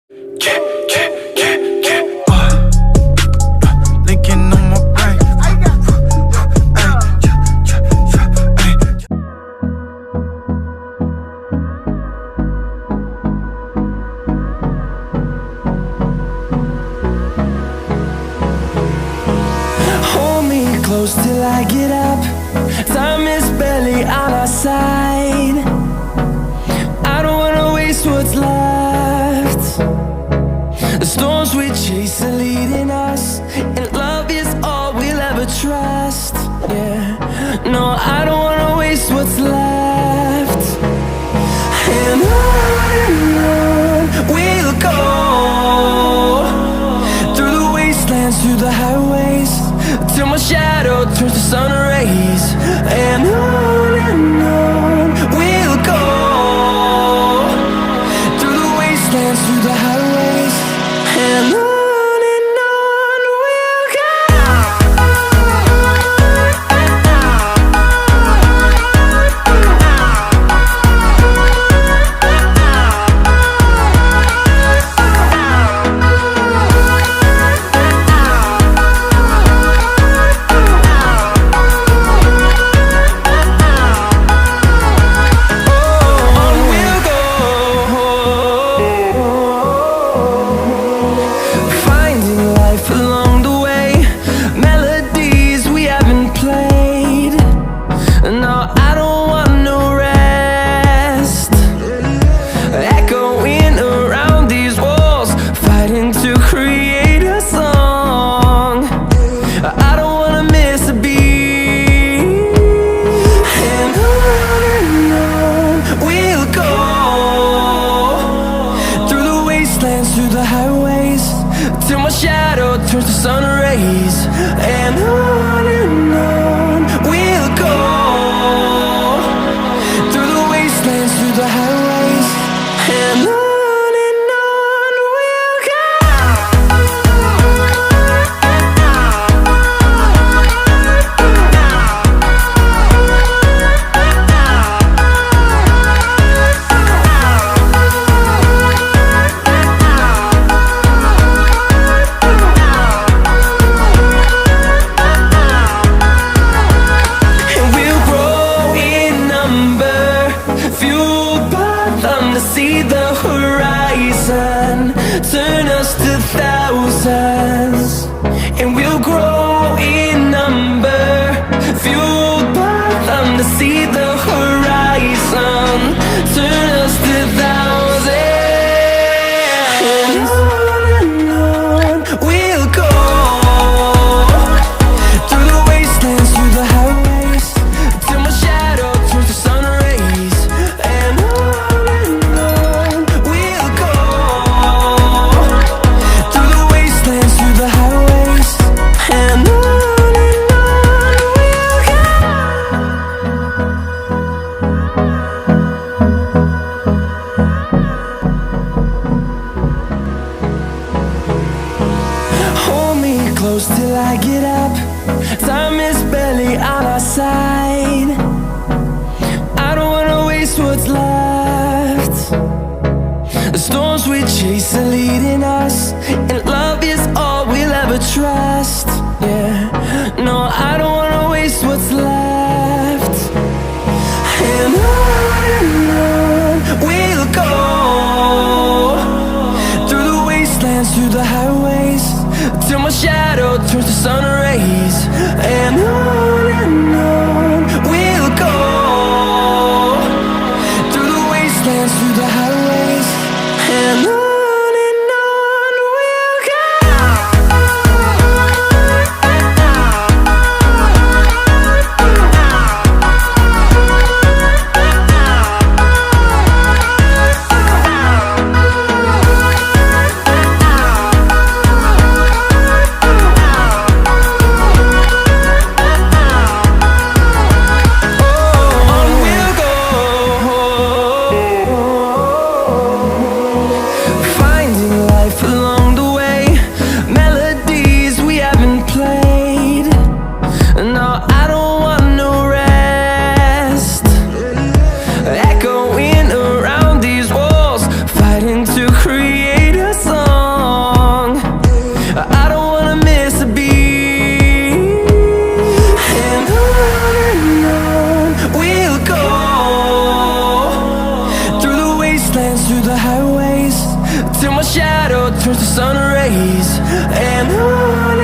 Linking on my brain. Hold me close till I get up. Time is barely on our side. I don't wanna waste what's left. The storms we chase are leading us, and love is all we'll ever trust. Yeah, no, I don't wanna waste what's left. And on we'll go, through the wastelands, through the highways, till my shadow turns to sun rays. And on we'll go, through the wastelands, through the highways, and on we'll go. Through the highways, till my shadow turns to sun rays. And on we'll go, through the wastelands, through the highways, and on we'll go. See the horizon, turn us to thousands, and we'll grow in number, fueled by them. To see the horizon, turn us to thousands, and on we'll go, through the wastelands, through the highways, till my shadow turns to sun rays. And close till I get up. Time is barely on our side. I don't wanna waste what's left. The storms we chase are leading us, and love is all we'll ever trust. Yeah, no, I don't wanna waste what's left. And on we'll go, through the wastelands, through the highways, till my shadow turns to sun rays. And on we'll go, through the wastelands, through the highways, and on. till my shadow turns to sun rays. And on